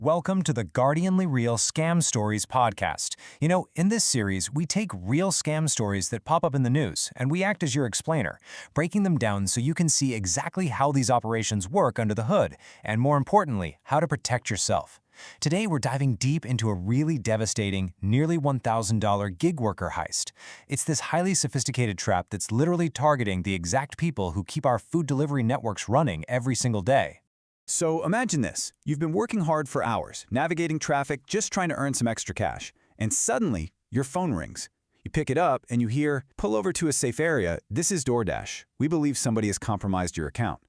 Welcome to the Guardianly Real Scam Stories podcast. In this series, we take real scam stories that pop up in the news, and we act as your explainer, breaking them down so you can see exactly how these operations work under the hood, and more importantly, how to protect yourself. Today, we're diving deep into a really devastating, nearly $1,000 gig worker heist. It's this highly sophisticated trap that's literally targeting the exact people who keep our food delivery networks running every single day. So imagine this. You've been working hard for hours, navigating traffic, just trying to earn some extra cash. And suddenly, your phone rings. You pick it up and you hear, "Pull over to a safe area. This is DoorDash. We believe somebody has compromised your account."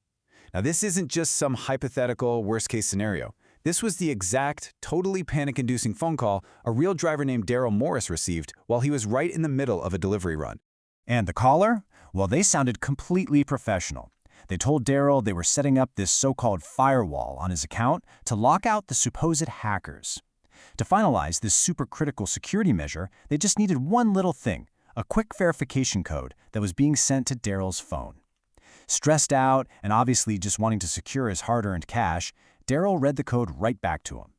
Now, this isn't just some hypothetical worst-case scenario. This was the exact, totally panic-inducing phone call a real driver named Daryl Morris received while he was right in the middle of a delivery run. And the caller? Well, they sounded completely professional. They told Daryl they were setting up this so-called firewall on his account to lock out the supposed hackers. To finalize this super-critical security measure, they just needed one little thing, a quick verification code that was being sent to Daryl's phone. Stressed out and obviously just wanting to secure his hard-earned cash, Daryl read the code right back to him.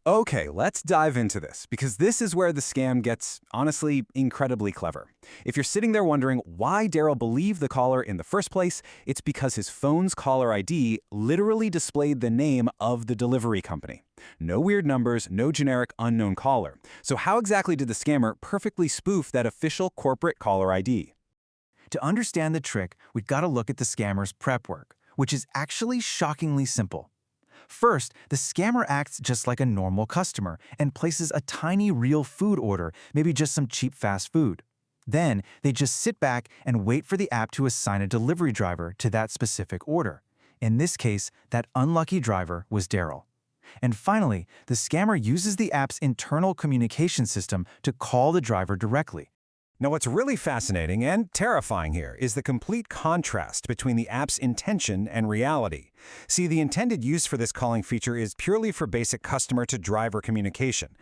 Okay, let's dive into this, because this is where the scam gets, honestly, incredibly clever. If you're sitting there wondering why Daryl believed the caller in the first place, it's because his phone's caller ID literally displayed the name of the delivery company. No weird numbers, no generic unknown caller. So how exactly did the scammer perfectly spoof that official corporate caller ID? To understand the trick, we've got to look at the scammer's prep work, which is actually shockingly simple. First, the scammer acts just like a normal customer and places a tiny real food order, maybe just some cheap fast food. Then, they just sit back and wait for the app to assign a delivery driver to that specific order. In this case, that unlucky driver was Daryl. And finally, the scammer uses the app's internal communication system to call the driver directly. Now, what's really fascinating and terrifying here is the complete contrast between the app's intention and reality. See, the intended use for this calling feature is purely for basic customer-to-driver communication.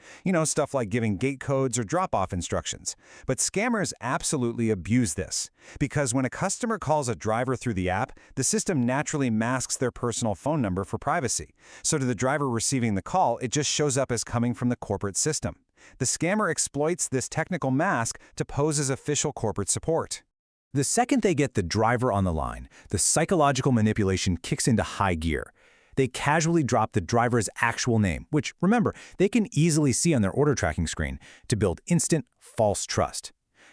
Stuff like giving gate codes or drop-off instructions. But scammers absolutely abuse this, because when a customer calls a driver through the app, the system naturally masks their personal phone number for privacy. So to the driver receiving the call, it just shows up as coming from the corporate system. The scammer exploits this technical mask to pose as official corporate support. The second they get the driver on the line, the psychological manipulation kicks into high gear. They casually drop the driver's actual name, which, remember, they can easily see on their order tracking screen, to build instant, false trust.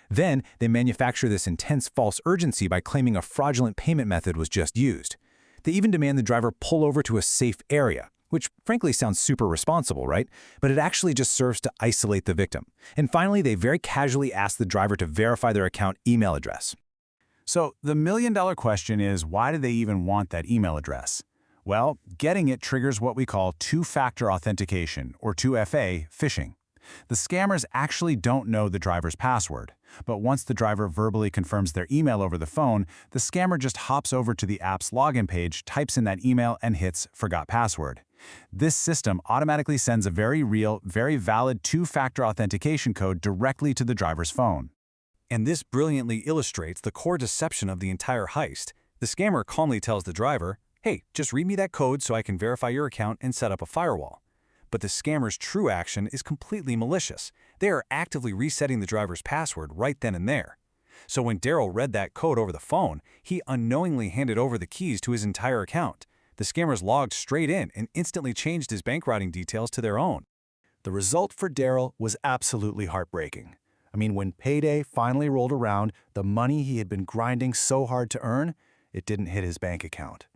Then, they manufacture this intense false urgency by claiming a fraudulent payment method was just used. They even demand the driver pull over to a safe area, which frankly sounds super responsible, right? But it actually just serves to isolate the victim. And finally, they very casually ask the driver to verify their account email address. So the million-dollar question is, why do they even want that email address? Well, getting it triggers what we call two-factor authentication, or 2FA, phishing. The scammers actually don't know the driver's password, but once the driver verbally confirms their email over the phone, the scammer just hops over to the app's login page, types in that email, and hits Forgot Password. This system automatically sends a very real, very valid two-factor authentication code directly to the driver's phone. And this brilliantly illustrates the core deception of the entire heist. The scammer calmly tells the driver, "Hey, just read me that code so I can verify your account and set up a firewall." But the scammer's true action is completely malicious. They are actively resetting the driver's password right then and there. So when Daryl read that code over the phone, he unknowingly handed over the keys to his entire account. The scammers logged straight in and instantly changed his bank routing details to their own. The result for Daryl was absolutely heartbreaking. When payday finally rolled around, the money he had been grinding so hard to earn, it didn't hit his bank account.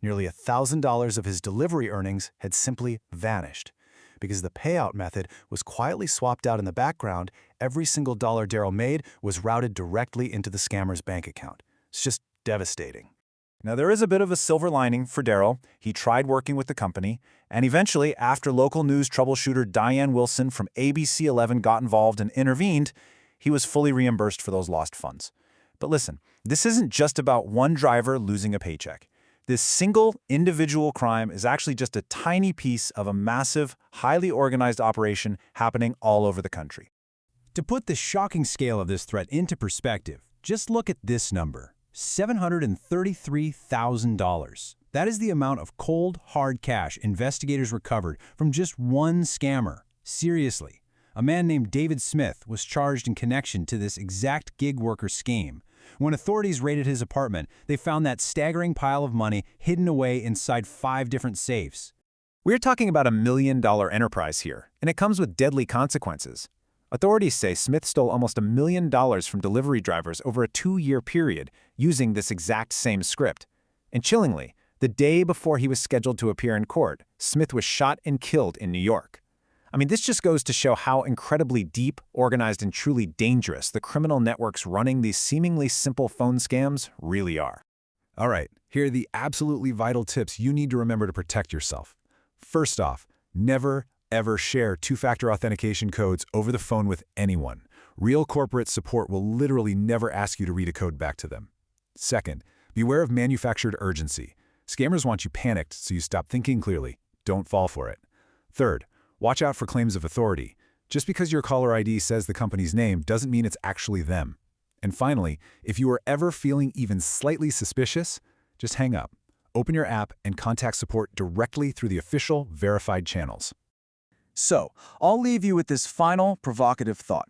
Nearly $1,000 of his delivery earnings had simply vanished. Because the payout method was quietly swapped out in the background, every single dollar Daryl made was routed directly into the scammer's bank account. It's just devastating. Now, there is a bit of a silver lining for Daryl. He tried working with the company, and eventually, after local news troubleshooter Diane Wilson from ABC 11 got involved and intervened, he was fully reimbursed for those lost funds. But listen, this isn't just about one driver losing a paycheck. This single individual crime is actually just a tiny piece of a massive, highly organized operation happening all over the country. To put the shocking scale of this threat into perspective, just look at this number, $733,000. That is the amount of cold, hard cash investigators recovered from just one scammer. Seriously. A man named David Smith was charged in connection to this exact gig worker scheme. When authorities raided his apartment, they found that staggering pile of money hidden away inside 5 different safes. We're talking about $1 million enterprise here, and it comes with deadly consequences. Authorities say Smith stole almost $1 million from delivery drivers over a 2-year period using this exact same script. And chillingly, the day before he was scheduled to appear in court, Smith was shot and killed in New York. I mean, this just goes to show how incredibly deep, organized, and truly dangerous the criminal networks running these seemingly simple phone scams really are. All right, here are the absolutely vital tips you need to remember to protect yourself. First off, never, ever share 2-factor authentication codes over the phone with anyone. Real corporate support will literally never ask you to read a code back to them. Second, beware of manufactured urgency. Scammers want you panicked, so you stop thinking clearly. Don't fall for it. Third, watch out for claims of authority. Just because your caller ID says the company's name doesn't mean it's actually them. And finally, if you are ever feeling even slightly suspicious, just hang up. Open your app and contact support directly through the official, verified channels. So, I'll leave you with this final, provocative thought.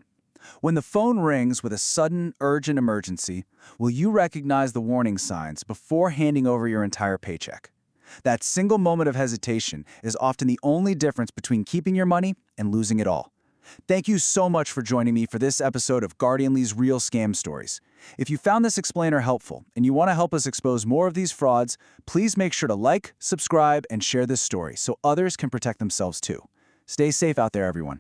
When the phone rings with a sudden, urgent emergency, will you recognize the warning signs before handing over your entire paycheck? That single moment of hesitation is often the only difference between keeping your money and losing it all. Thank you so much for joining me for this episode of Guardianly's Real Scam Stories. If you found this explainer helpful and you want to help us expose more of these frauds, please make sure to like, subscribe, and share this story so others can protect themselves too. Stay safe out there, everyone.